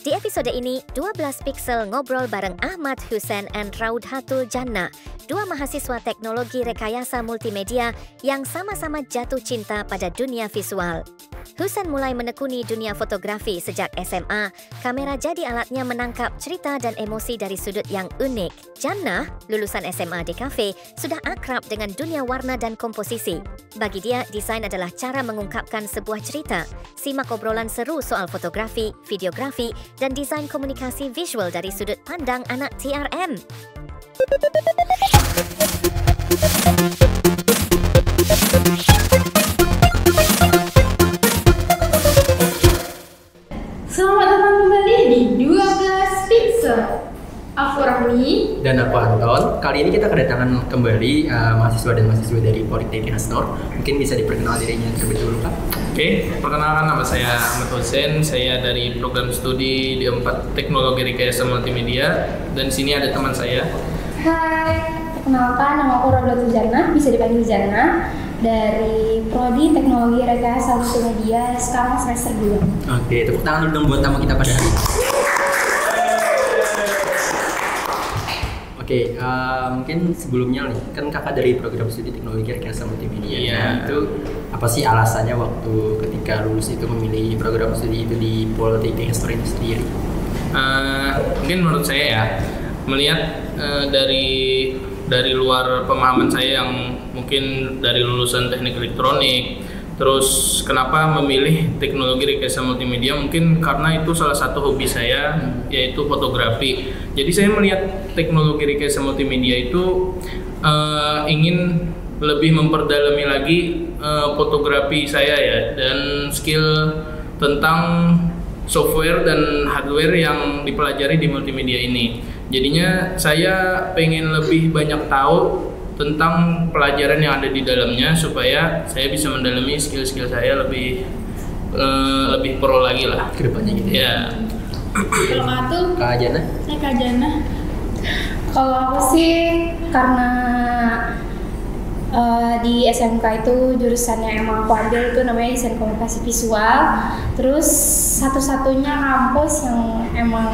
Di episode ini, 12 Pixel ngobrol bareng Ahmad Hussein dan Raudhatul Jannah, dua mahasiswa teknologi rekayasa multimedia yang sama-sama jatuh cinta pada dunia visual. Hussein mulai menekuni dunia fotografi sejak SMA. Kamera jadi alatnya menangkap cerita dan emosi dari sudut yang unik. Jannah, lulusan SMA DKV, sudah akrab dengan dunia warna dan komposisi. Bagi dia, desain adalah cara mengungkapkan sebuah cerita. Simak obrolan seru soal fotografi, videografi, dan desain komunikasi visual dari sudut pandang anak TRM. Selamat datang kembali di 12 Pixel. Aku Rahmi dan aku Anton. Kali ini kita kedatangan kembali mahasiswa dan mahasiswa dari Politeknik Hasnor. Mungkin bisa diperkenalkan dirinya terlebih dahulu, Kak. Oke, perkenalkan nama saya Ahmad Hussein. Saya dari program studi di 4 Teknologi Rekayasa Multimedia, dan di sini ada teman saya. Hai, perkenalkan nama aku Raudhatul Jannah, bisa dipanggil Jannah, dari Prodi Teknologi Rekayasa Multimedia, sekarang semester 2. Oke, tepuk tangan dulu dong buat tamu kita pada hari ini. Oke, mungkin sebelumnya nih, kan kakak dari program studi teknologi rekayasa multimedia. Iya. Nah, itu apa sih alasannya waktu ketika lulus itu memilih program studi itu di Politeknik Hasnor ini sendiri? Mungkin menurut saya ya, melihat dari luar pemahaman saya yang mungkin dari lulusan teknik elektronik, terus kenapa memilih teknologi rekayasa multimedia? Mungkin karena itu salah satu hobi saya, yaitu fotografi. Jadi saya melihat teknologi rekayasa multimedia itu ingin lebih memperdalami lagi fotografi saya ya, dan skill tentang software dan hardware yang dipelajari di multimedia ini. Jadinya saya pengen lebih banyak tahu tentang pelajaran yang ada di dalamnya supaya saya bisa mendalami skill-skill saya lebih pro lagi lah Ke depannya gitu ya. Kalau aku, Kak Jannah? Kak Jannah. Kalau aku sih karena di SMK itu jurusan yang emang aku ambil itu namanya desain komunikasi visual. Terus satu-satunya kampus yang emang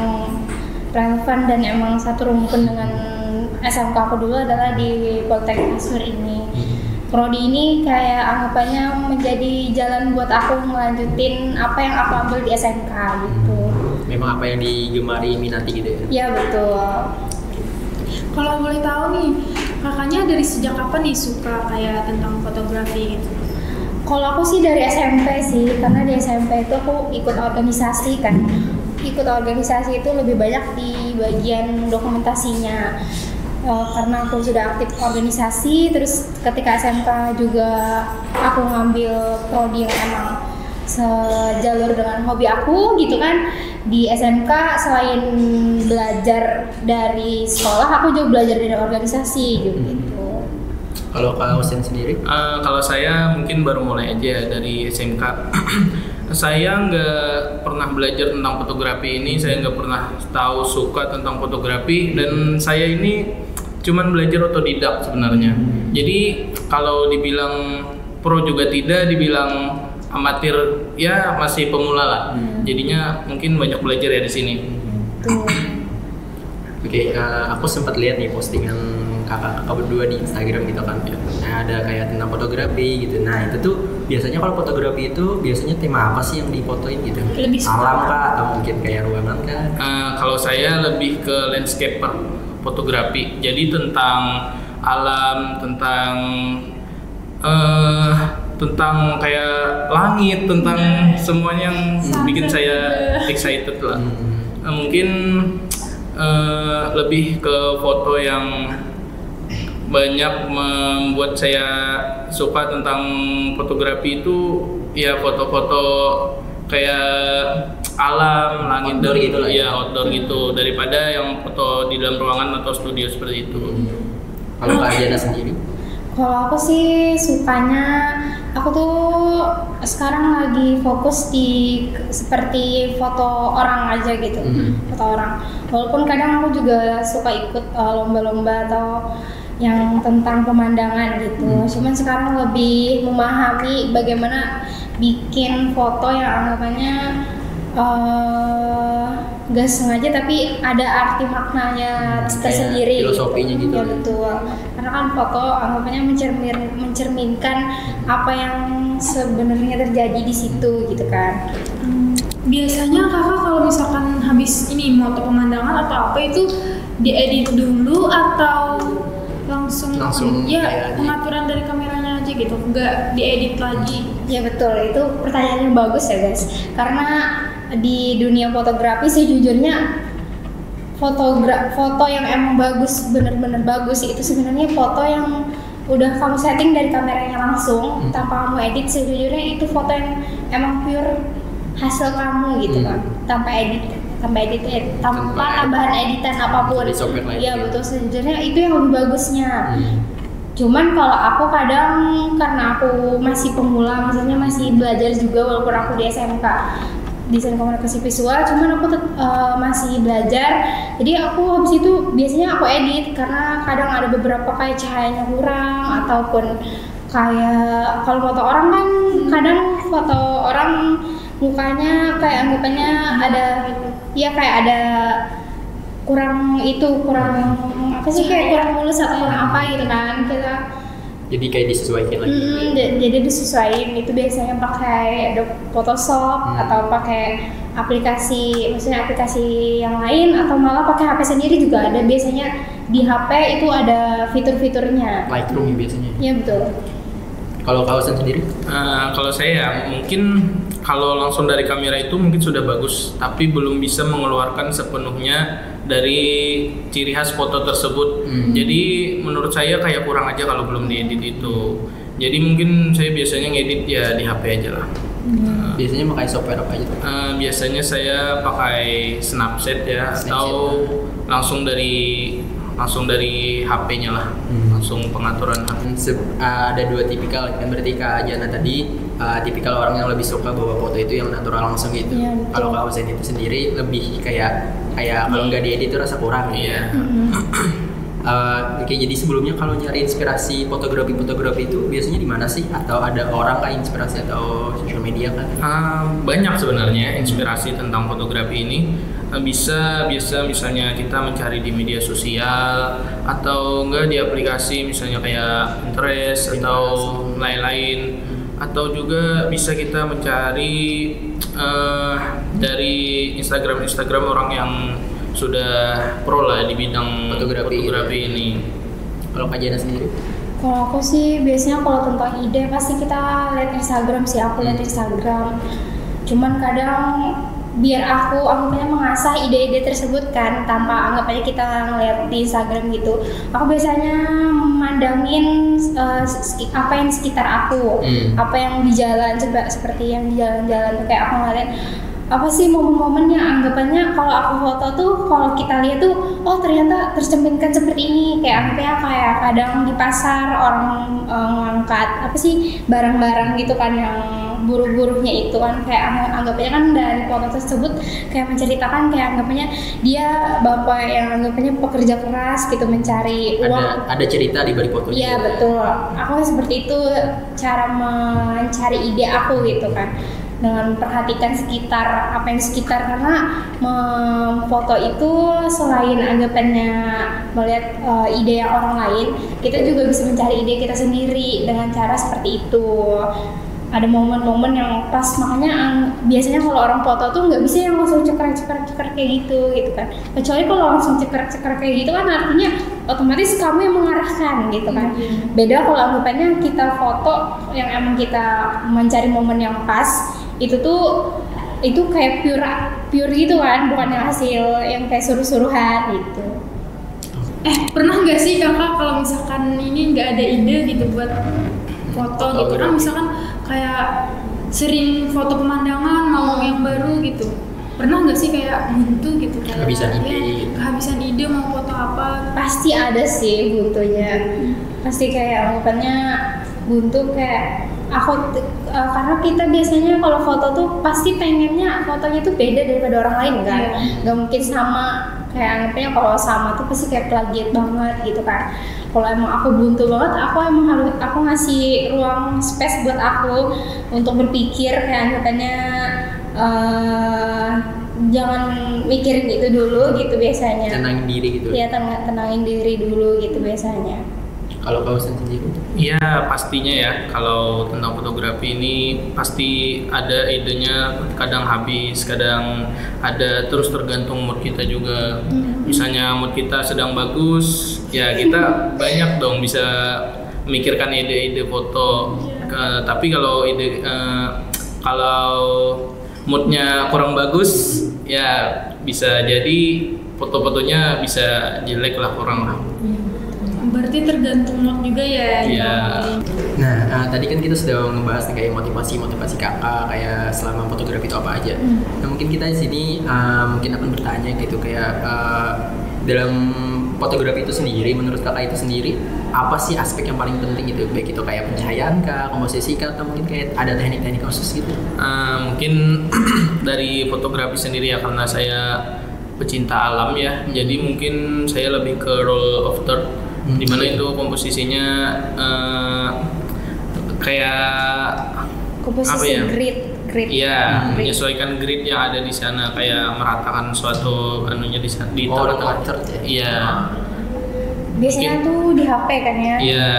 relevan dan emang satu rumpun dengan SMK aku dulu adalah di Politeknik Hasnor ini. Prodi ini kayak anggapannya menjadi jalan buat aku melanjutin apa yang aku ambil di SMK gitu. Memang apa yang digemari, minati gitu ya? Iya betul. Kalau boleh tahu nih, kakaknya dari sejak kapan nih suka kayak tentang fotografi gitu? Kalau aku sih dari SMP sih, karena di SMP itu aku ikut organisasi kan. Ikut organisasi itu lebih banyak di bagian dokumentasinya. Karena aku sudah aktif organisasi, terus ketika SMK juga aku ngambil prodi yang emang sejalur dengan hobi aku gitu kan. Di SMK selain belajar dari sekolah, aku juga belajar dari organisasi gitu. Kalau Kak Hussein sendiri? Kalau saya mungkin baru mulai aja dari SMK. Saya nggak pernah belajar tentang fotografi ini, saya nggak pernah tahu suka tentang fotografi, dan saya ini cuman belajar otodidak sebenarnya. Jadi kalau dibilang pro juga tidak, dibilang amatir ya masih pemula lah. Jadinya mungkin banyak belajar ya di sini. Oke, aku sempat lihat nih postingan kakak-kakak berdua di Instagram gitu kan. Nah, ada kayak tentang fotografi gitu. Nah, itu tuh biasanya kalau fotografi itu biasanya tema apa sih yang difotoin gitu? Lebih alam kah atau mungkin kayak ruangan kah? Kalau saya lebih ke landscape fotografi. Jadi tentang alam, tentang kayak langit, tentang semuanya yang bikin saya excited lah. Mungkin lebih ke foto yang banyak membuat saya suka tentang fotografi itu ya foto-foto kayak alam, langit, outdoor gitu lah ya outdoor gitu, daripada yang foto di dalam ruangan atau studio seperti itu. Kalau Kak Jannah sendiri? Kalau aku sih sukanya, aku tuh sekarang lagi fokus di seperti foto orang aja gitu, foto orang. Walaupun kadang aku juga suka ikut lomba-lomba atau yang tentang pemandangan gitu. Cuman sekarang lebih memahami bagaimana bikin foto yang anggapannya gak sengaja tapi ada arti maknanya tersendiri. Filosofinya gitu. Ya betul. Karena kan foto anggapannya mencerminkan apa yang sebenarnya terjadi di situ gitu kan. Biasanya kakak kalau misalkan habis ini moto pemandangan atau apa itu diedit dulu atau langsung ya pengaturan dari kameranya aja gitu, nggak diedit lagi? Ya betul, itu pertanyaannya bagus ya guys. Karena di dunia fotografi sejujurnya foto yang emang bagus, bener-bener bagus itu sebenarnya foto yang udah kamu setting dari kameranya langsung tanpa kamu edit. Sejujurnya itu foto yang emang pure hasil kamu gitu kan, tanpa tambahan editan apapun. Ya betul, sejujurnya itu yang lebih bagusnya. Cuman kalau aku kadang karena aku masih pemula, maksudnya masih belajar juga walaupun aku di SMK desain komunikasi visual, cuman aku masih belajar. Jadi aku habis itu biasanya aku edit karena kadang ada beberapa kayak cahayanya kurang ataupun kayak kalau foto orang kan kadang foto orang mukanya kayak anggapannya ada ya kayak ada kurang apa sih kayak kurang mulus atau kurang apa gitu kan kita. Jadi kayak disesuaikan lagi. Jadi disesuaikan itu biasanya pakai Photoshop atau pakai aplikasi, maksudnya aplikasi yang lain atau malah pakai HP sendiri juga ada. Biasanya di HP itu ada fitur-fiturnya. Lightroom biasanya. Iya betul. Kalau kawasan sendiri? Kalau saya mungkin kalau langsung dari kamera itu mungkin sudah bagus, tapi belum bisa mengeluarkan sepenuhnya dari ciri khas foto tersebut. Jadi menurut saya kayak kurang aja kalau belum diedit itu. Jadi mungkin saya biasanya ngedit ya di HP aja lah. Biasanya pakai software apa aja? Biasanya saya pakai Snapseed ya, atau langsung dari HP-nya lah, langsung pengaturan. Ada dua tipikal kan, berarti Kak Jana tadi tipikal orang yang lebih suka bawa foto itu yang natural langsung gitu. Ya, kalau Kak Husain itu sendiri lebih kayak kalau nggak diedit itu rasa kurang. Iya. Oke, jadi sebelumnya kalau nyari inspirasi fotografi itu biasanya di mana sih? Atau ada orang kayak inspirasi atau social media kan? Banyak sebenarnya inspirasi tentang fotografi ini. Bisa misalnya kita mencari di media sosial atau enggak di aplikasi misalnya kayak Pinterest atau lain-lain, atau juga bisa kita mencari dari Instagram orang yang sudah pro lah di bidang fotografi ini. Kalau Kak Jana sendiri? Kalau aku sih biasanya kalau tentang ide pasti kita lihat Instagram sih, aku lihat Instagram. Cuman kadang biar aku anggapannya mengasah ide-ide tersebut kan tanpa anggapannya kita ngeliat di Instagram gitu. Aku biasanya memandangin apa yang sekitar aku, apa yang di jalan, seperti yang di jalan-jalan kayak aku ngeliat apa sih momen-momen yang anggapannya kalau aku foto tuh kalau kita lihat tuh oh ternyata tercerminkan seperti ini, kayak anggapannya kayak kadang di pasar orang ngangkat apa sih barang-barang gitu kan yang buruh-buruhnya itu kan kayak anggapannya kan dari foto tersebut kayak menceritakan kayak anggapannya dia bapak yang anggapannya pekerja keras gitu mencari uang. Ada cerita di balik fotonya. Iya betul. Aku seperti itu cara mencari ide aku gitu kan, dengan memperhatikan sekitar apa yang sekitar, karena memfoto itu selain anggapannya melihat ide yang orang lain, kita juga bisa mencari ide kita sendiri dengan cara seperti itu. Ada momen-momen yang pas, makanya biasanya kalau orang foto tuh nggak bisa yang langsung cekrek kayak gitu kan. Kecuali kalau langsung cekrek kayak gitu kan artinya otomatis kamu yang mengarahkan gitu kan. Beda kalau anggapannya kita foto yang emang kita mencari momen yang pas, itu kayak pure gitu kan, bukan yang hasil yang kayak suruh-suruhan gitu. Pernah nggak sih kakak kalau misalkan ini nggak ada ide gitu buat foto gitu kan, misalkan kayak sering foto pemandangan mau yang baru gitu, pernah nggak sih kayak buntu gitu kayak kehabisan ide mau foto apa? Pasti ada sih buntunya, pasti kayak anggapannya buntu kayak aku karena kita biasanya kalau foto tuh pasti pengennya fotonya tuh beda daripada orang lain kan, nggak mungkin sama. Kayak anggapannya kalau sama tuh pasti kayak plagiat banget gitu kan. Kalau emang aku buntu banget, aku ngasih ruang space buat aku untuk berpikir kayak anggapannya jangan mikirin itu dulu gitu biasanya. Tenangin diri gitu. Iya, tenangin diri dulu gitu biasanya. Kalau kau sendiri? Iya pastinya ya, kalau tentang fotografi ini pasti ada idenya, kadang habis, kadang ada, terus tergantung mood kita juga. Misalnya mood kita sedang bagus, ya kita banyak dong bisa memikirkan ide-ide foto. Tapi kalau kalau moodnya kurang bagus, ya bisa jadi foto-fotonya bisa jelek lah, kurang lah. Berarti tergantung mood juga ya. Iya. Nah, tadi kan kita sudah ngebahas nih kayak motivasi kakak kayak selama fotografi itu apa aja. Nah, mungkin kita di sini mungkin akan bertanya gitu kayak dalam fotografi itu sendiri, menurut kakak itu sendiri apa sih aspek yang paling penting gitu, baik itu kayak pencahayaan kah, komposisi kah, atau mungkin kayak ada teknik-teknik khusus gitu? Mungkin dari fotografi sendiri ya, karena saya pecinta alam ya, jadi mungkin saya lebih ke role of third, dimana itu komposisinya kayak Komposisi apa ya? grid. Iya, menyesuaikan grid yang ada di sana, kayak meratakan suatu anunya di tengah-tengah. Iya. Biasanya Mungkin- tuh di HP kan ya? Iya,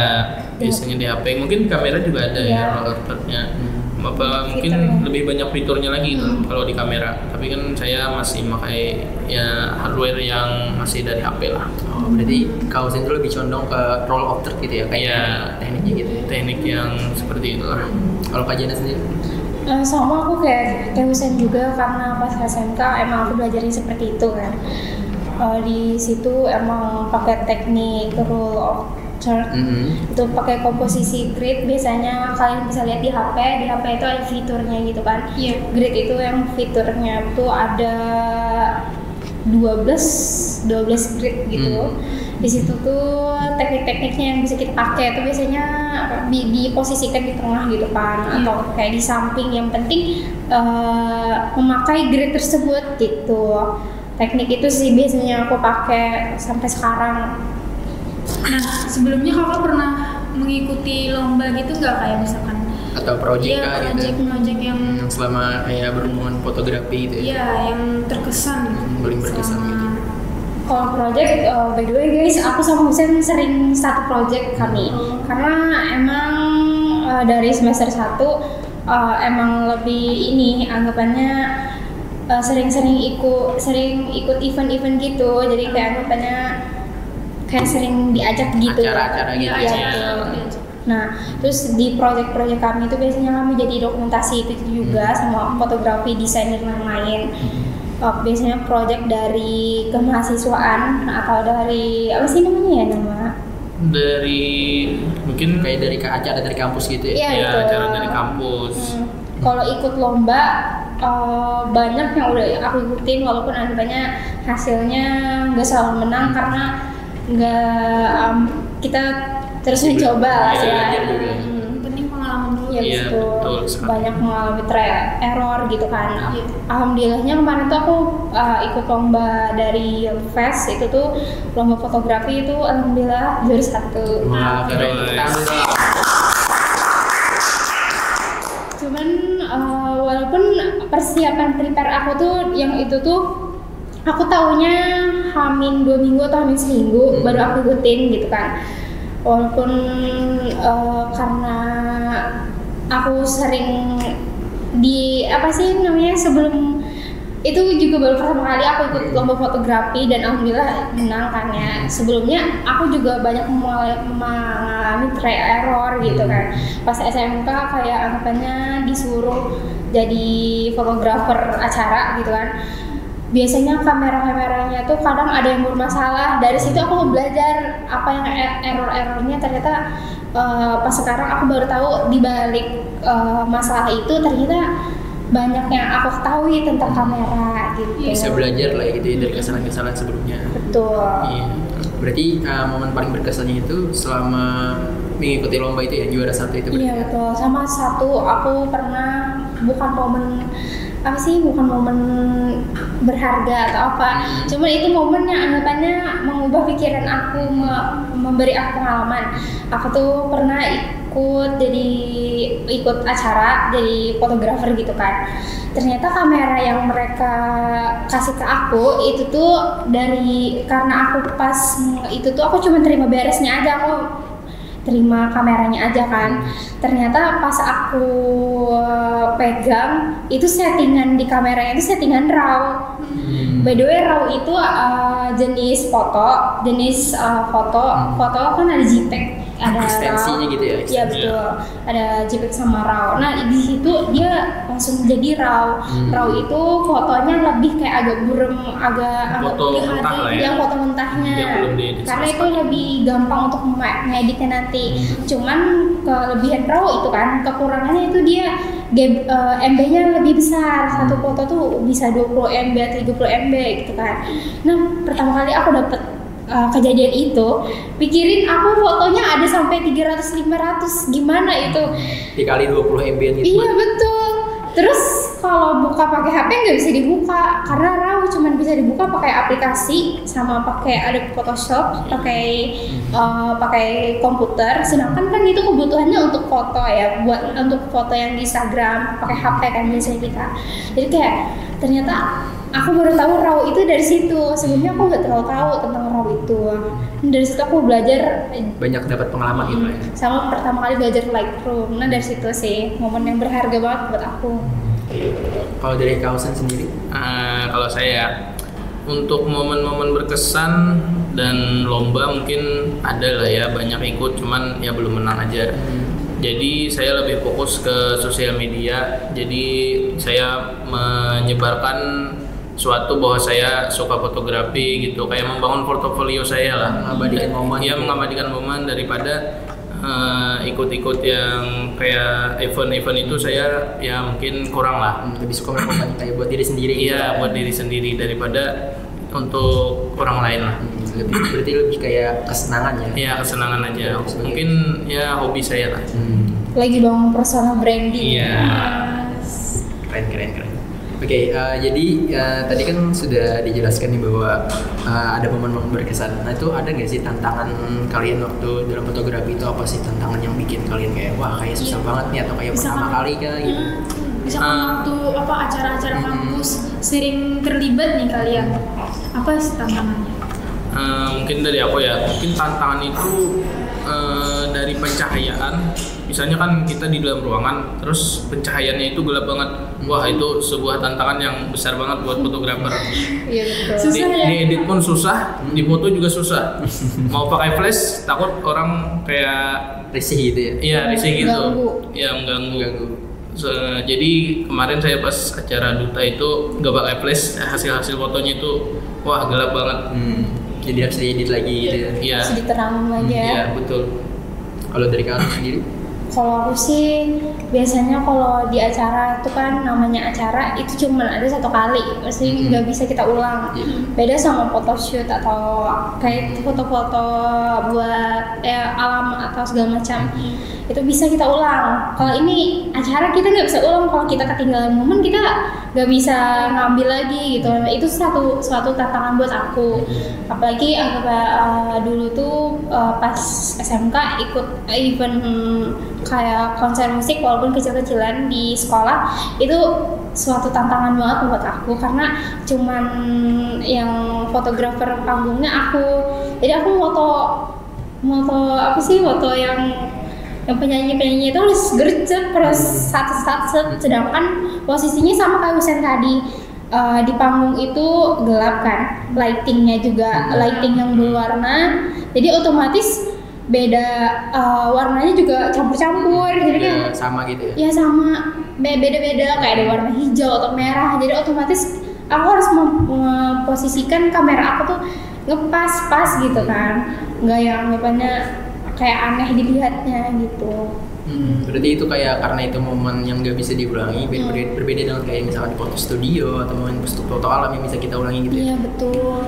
biasanya di HP. Mungkin kamera juga ada Iya. ya role of third-nya. Apa mungkin Fiturnya. lebih banyak fiturnya lagi kalau di kamera. Tapi kan saya masih pakai ya hardware yang masih dari HP lah. Oh, berarti kau sendiri lebih condong ke roll of third gitu ya, kayak Iya. tekniknya gitu ya. Teknik yang seperti itulah. Kalau Kak Jana sendiri? Sama aku kayak Husen juga, karena pas SMK emang aku belajarnya seperti itu kan. Di situ emang pakai teknik rule of third. Itu pakai komposisi grid, biasanya kalian bisa lihat di HP itu ada fiturnya gitu kan. Iya. Grid itu yang fiturnya tuh ada 12 grid gitu. Di situ tuh teknik-tekniknya yang bisa kita pakai itu biasanya diposisikan di tengah gitu kan, atau kayak di samping. Yang penting memakai grid tersebut gitu. Teknik itu sih biasanya aku pakai sampai sekarang. Nah, sebelumnya kakak pernah mengikuti lomba gitu nggak, kayak misalkan Atau project iya, kah gitu? project yang Selama kayak berhubungan fotografi gitu ya? iya yang terkesan Paling berkesan selama- gitu. Kalau project, by the way guys, aku sama Husen sering satu project kami. Karena emang dari semester 1 emang lebih ini anggapannya sering ikut event-event gitu. Jadi kayak anggapannya kayak sering diajak gitu. Acara-acara gitu Iya, ya. betul. Nah, terus di project-project kami itu biasanya kami jadi dokumentasi itu juga sama fotografi, desainer yang lain. Biasanya project dari kemahasiswaan atau dari apa sih namanya ya nama? Dari mungkin Kayak dari acara dari kampus gitu ya? Iya, ya betul. acara dari kampus. Kalau ikut lomba banyak yang udah aku ikutin, walaupun anggapannya hasilnya nggak selalu menang karena nggak kita terus mencoba lah Iya, ya. belajar juga. penting pengalaman dulu. Iya, Iya, betul. betul sekali. Banyak mengalami error gitu kan. Iya. Alhamdulillahnya kemarin tuh aku ikut lomba dari FES, itu tuh lomba fotografi itu alhamdulillah juara 1. Wah, keren. Cuman walaupun persiapan prepare aku tuh yang itu tuh aku taunya hamin 2 minggu atau hamin seminggu baru aku ikutin gitu kan. Walaupun karena aku sering di apa sih namanya, sebelum itu juga baru pertama kali aku ikut lomba fotografi dan alhamdulillah menang kan ya. Sebelumnya aku juga banyak mengalami trial error gitu kan. Pas SMK kayak anggapannya disuruh jadi fotografer acara gitu kan. Biasanya kamera-kameranya tuh kadang ada yang bermasalah. Dari situ aku belajar apa yang error-errornya. Ternyata pas sekarang aku baru tahu di balik masalah itu ternyata banyak yang aku ketahui tentang kamera gitu. Bisa belajar lah ya gitu ya dari kesalahan-kesalahan sebelumnya. Betul. Iya. Berarti momen paling berkesannya itu selama mengikuti lomba itu ya, juara 1 itu berarti? Iya betul. Sama satu aku pernah, bukan momen berharga atau apa. Cuma itu momen yang anggapannya mengubah pikiran aku, memberi aku pengalaman. Aku tuh pernah ikut acara jadi fotografer gitu kan. Ternyata kamera yang mereka kasih ke aku itu tuh karena aku pas itu tuh aku cuma terima beresnya aja, aku terima kameranya aja kan. Ternyata pas aku pegang itu settingan di kameranya itu settingan RAW. By the way, RAW itu jenis foto kan ada JPEG, ada ekstensinya gitu ya. Iya betul, ada JPEG sama RAW. Nah di situ dia langsung jadi RAW. RAW itu fotonya lebih kayak agak buram, agak foto mentah lah ya. Foto mentahnya. Karena itu lebih gampang untuk ngeditnya nanti. Cuman kelebihan RAW itu kan, kekurangannya itu dia MB-nya lebih besar. Satu foto tuh bisa 20 MB, 30 MB gitu kan. Nah pertama kali aku dapet kejadian itu, pikirin aku fotonya ada sampai 300-500, gimana itu? Dikali 20 MB gitu. Iya betul. Terus kalau buka pakai HP nggak bisa dibuka karena RAW cuma bisa dibuka pakai aplikasi sama pakai ada Photoshop, pakai komputer. Sedangkan kan itu kebutuhannya untuk foto ya, buat untuk foto yang di Instagram pakai HP kan biasanya kita. Jadi kayak ternyata aku baru tahu RAW itu dari situ. Sebelumnya aku nggak terlalu tahu tentang RAW itu. Dari situ aku belajar banyak dapat pengalaman gitu ya. Sama pertama kali belajar Lightroom. Nah dari situ sih momen yang berharga banget buat aku. Kalau dari Kausan sendiri? Kalau saya untuk momen-momen berkesan dan lomba mungkin ada lah ya, banyak ikut, cuman ya belum menang aja. Jadi saya lebih fokus ke sosial media. Jadi saya menyebarkan suatu bahwa saya suka fotografi gitu, kayak membangun portofolio saya lah, mengabadikan momen. Ya mengabadikan momen daripada ikut-ikut yang kayak event-event itu saya ya mungkin kurang lah. Lebih suka melakukan kayak buat diri sendiri. Iya, buat diri sendiri daripada untuk orang lain lah. Berarti lebih kayak kesenangan ya? Iya, kesenangan aja. Mungkin ya hobi saya lah. Lagi bangun personal branding. Iya. Keren. Oke, jadi tadi kan sudah dijelaskan nih bahwa ada momen-momen berkesan. Nah itu ada nggak sih tantangan kalian waktu dalam fotografi itu, apa sih tantangan yang bikin kalian kayak wah kayak susah banget nih atau kayak pertama kali kah gitu? Misalkan waktu acara-acara kampus sering terlibat nih kalian, apa sih tantangannya? Mungkin dari aku ya, mungkin tantangan itu dari pencahayaan. Misalnya kan kita di dalam ruangan, terus pencahayaannya itu gelap banget. Wah itu sebuah tantangan yang besar banget buat fotografer. Iya betul. Susah ya? Di edit pun susah, di foto juga susah. Mau pakai flash takut orang kayak Risih gitu ya? iya risih gitu. Ganggu. Ya mengganggu. Jadi kemarin saya pas acara duta itu nggak pakai flash, hasil fotonya itu wah gelap banget. Jadi harus diedit lagi gitu ya? Iya. Harus diterangin lagi ya. Iya betul. Kalau dari kalian sendiri? Kalau aku sih biasanya kalau di acara itu kan namanya acara itu cuma ada satu kali, pasti nggak bisa kita ulang. Beda sama photoshoot atau kayak foto-foto buat alam atau segala macam, itu bisa kita ulang. Kalau ini acara kita nggak bisa ulang, kalau kita ketinggalan momen kita nggak bisa ngambil lagi gitu. Itu suatu tantangan buat aku. Apalagi dulu tuh pas SMK ikut event kayak konser musik walaupun kecil-kecilan di sekolah, itu suatu tantangan banget buat aku karena cuman yang fotografer panggungnya aku. Jadi aku foto yang penyanyi itu harus gercep terus satu-satu, sedangkan posisinya sama kayak Husen tadi. Di panggung itu gelap kan, lightingnya juga lighting yang berwarna, jadi otomatis beda warnanya juga campur-campur, jadi kan sama gitu ya? Ya sama, beda-beda kayak ada warna hijau atau merah, jadi otomatis aku harus memposisikan kamera aku tuh ngepas gitu kan, nggak yang kayak aneh dilihatnya gitu. Berarti itu kayak karena itu momen yang nggak bisa diulangi, berbeda dengan kayak misalkan di foto studio atau momen foto alam yang bisa kita ulangi gitu ya? Iya betul.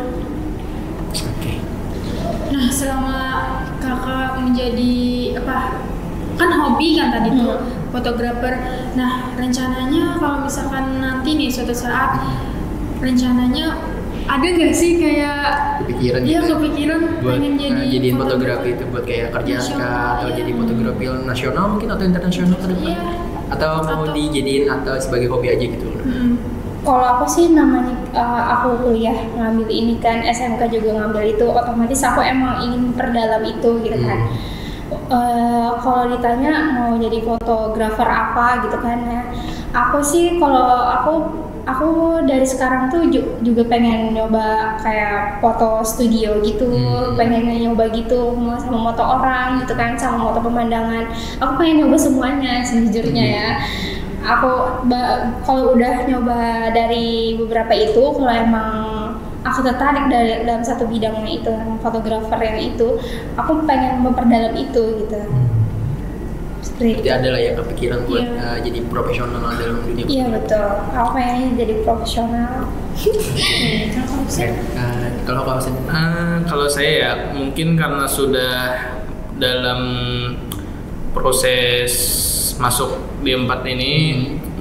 Oke. Nah selama kakak menjadi kan hobi kan tadi tuh fotografer. Nah rencananya kalau misalkan nanti nih suatu saat rencananya ada nggak sih kayak kepikiran iya gitu kepikiran buat pengen jadiin fotografi itu buat kayak kerjaan nasional, atau iya. jadi fotografi nasional mungkin atau internasional ke depan? Iya. Atau mau dijadiin atau sebagai hobi aja gitu? Kalau aku sih namanya aku kuliah ngambil ini kan, SMK juga ngambil itu, otomatis aku emang ingin perdalam itu gitu kan. Kalau ditanya mau jadi fotografer apa gitu kan ya, aku sih kalau aku dari sekarang tuh juga pengen nyoba kayak foto studio gitu, pengen nyoba gitu sama moto orang gitu kan, sama moto pemandangan. Aku pengen nyoba semuanya sejujurnya ya. Aku kalau udah nyoba dari beberapa itu, kalau emang aku tertarik dalam satu bidangnya itu, fotografer yang itu, aku pengen memperdalam itu gitu. Berarti ada lah ya kepikiran buat jadi profesional dalam dunia. Iya betul, aku pengen jadi profesional. Kalau saya ya mungkin karena sudah dalam proses masuk di 4 ini,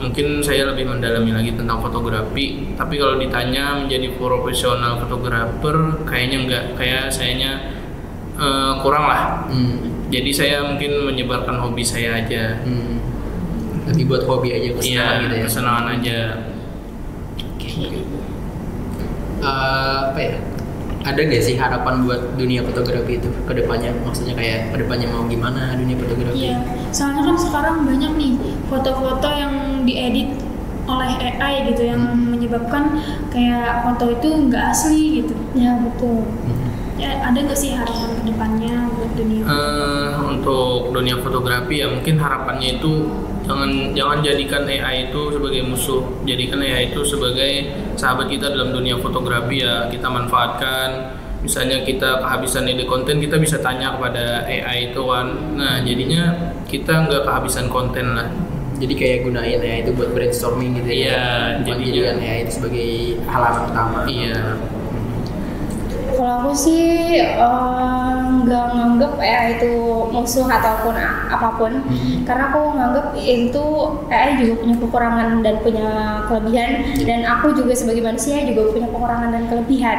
mungkin saya lebih mendalami lagi tentang fotografi. Tapi kalau ditanya menjadi profesional fotografer, kayaknya enggak, kayak sayanya kurang lah. Jadi saya mungkin menyebarkan hobi saya aja. Lebih buat hobi aja, kesenangan gitu ya. Kesenangan aja. Apa ya? Ada gak sih harapan buat dunia fotografi itu ke depannya? Maksudnya kayak ke depannya mau gimana dunia fotografi? Iya, soalnya kan sekarang banyak nih foto-foto yang diedit oleh AI gitu yang menyebabkan kayak foto itu nggak asli gitu. Ya betul. Ya, ada nggak sih harapan ke depannya buat dunia? Untuk dunia fotografi ya mungkin harapannya itu jangan jadikan AI itu sebagai musuh, jadikan AI itu sebagai sahabat kita dalam dunia fotografi ya. Kita manfaatkan, misalnya kita kehabisan ide konten, kita bisa tanya kepada AI itu kan. Nah jadinya kita nggak kehabisan konten lah. Jadi kayak gunain AI itu buat brainstorming gitu ya. Iya, jadikan AI itu sebagai halaman utama. Iya. Kalau aku sih nggak nganggep AI itu musuh ataupun apapun, karena aku nganggep itu AI juga punya kekurangan dan punya kelebihan, dan aku juga sebagai manusia juga punya kekurangan dan kelebihan.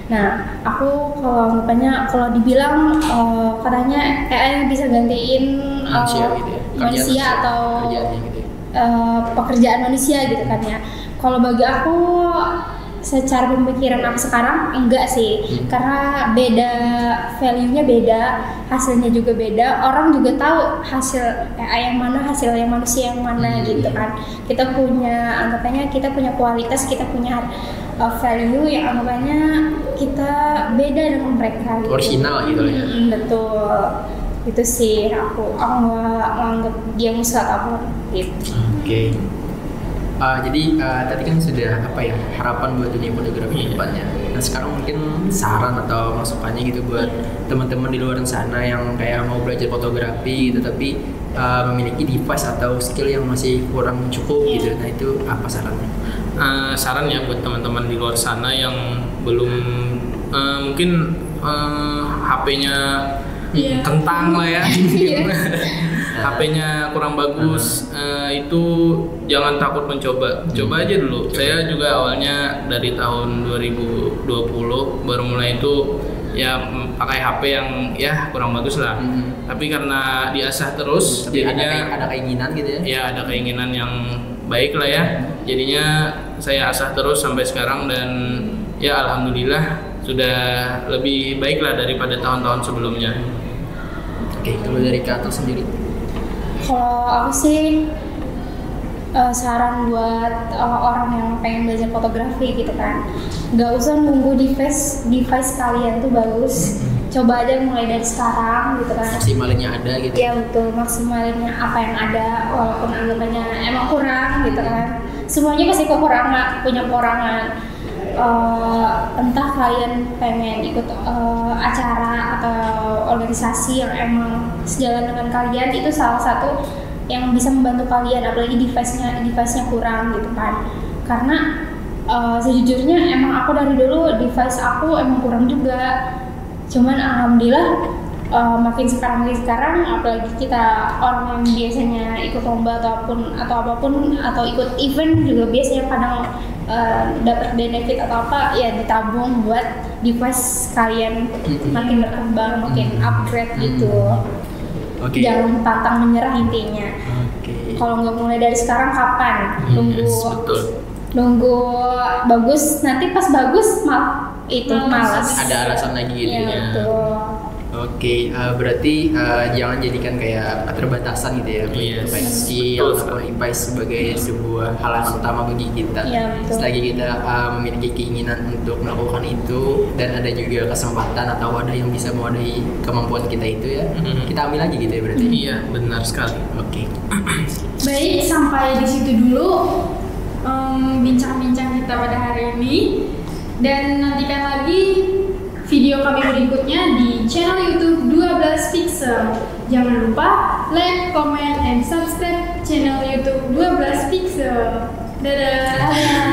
Nah, aku kalau anggapannya kalau dibilang katanya AI bisa gantiin manusia atau gitu ya. Pekerjaan manusia gitu kan ya. Kalau bagi aku secara pemikiran aku sekarang enggak sih, karena beda, value-nya beda, hasilnya juga beda, orang juga tahu hasil AI yang mana, hasil yang manusia yang mana gitu kan. Kita punya, anggapannya kita punya kualitas, kita punya value yang anggapannya kita beda dengan mereka gitu. Original gitu ya. Betul, itu sih aku nggak menganggap dia musuh atau apa gitu. Oke. Jadi tadi kan sudah apa ya harapan buat dunia fotografi ke depannya. Nah sekarang mungkin saran atau masukannya gitu buat teman-teman di luar sana yang kayak mau belajar fotografi gitu tapi memiliki device atau skill yang masih kurang cukup gitu. Nah itu apa sarannya? Sarannya buat teman-teman di luar sana yang belum mungkin HP-nya kentang lah ya. HP-nya kurang bagus, itu jangan takut mencoba. Coba aja dulu. Saya juga awalnya dari tahun 2020 baru mulai itu ya pakai HP yang ya kurang bagus lah. Tapi karena diasah terus, tapi jadinya ada keinginan gitu ya. Ya ada keinginan yang baik lah ya. Jadinya saya asah terus sampai sekarang dan ya alhamdulillah sudah lebih baik lah daripada tahun-tahun sebelumnya. Oke, kalau dari Kak Atul sendiri? Kalau aku sih saran buat orang yang pengen belajar fotografi gitu kan, nggak usah nunggu device kalian tuh bagus, coba aja mulai dari sekarang gitu kan. Maksimalinnya ada gitu. Iya betul, maksimalinnya apa yang ada, walaupun anggapannya emang kurang gitu kan. Semuanya pasti punya kekurangan. Entah kalian pengen ikut acara atau organisasi yang emang sejalan dengan kalian, itu salah satu yang bisa membantu kalian, apalagi device-nya kurang gitu kan. Karena sejujurnya emang aku dari dulu device aku emang kurang juga, cuman alhamdulillah makin sekarang apalagi kita orang yang biasanya ikut lomba atau apapun atau ikut event juga biasanya kadang dapat benefit atau apa ya ditabung buat device kalian makin berkembang, makin upgrade gitu. Jangan pantang menyerah intinya. Kalau nggak mulai dari sekarang kapan? Nunggu bagus, nanti pas bagus malas. Ada alasan lagi gitu ya. Betul. Berarti jangan jadikan kayak keterbatasan gitu ya, baik skill atau device sebagai sebuah halangan utama bagi kita. Selagi kita memiliki keinginan untuk melakukan itu dan ada juga kesempatan atau wadah yang bisa mewadahi kemampuan kita itu ya, kita ambil aja gitu ya berarti. Iya, benar sekali. Baik, sampai di situ dulu bincang-bincang kita pada hari ini, dan nantikan lagi video kami berikutnya di channel YouTube 12 Pixel. Jangan lupa like, comment, and subscribe channel YouTube 12 Pixel. Dadah.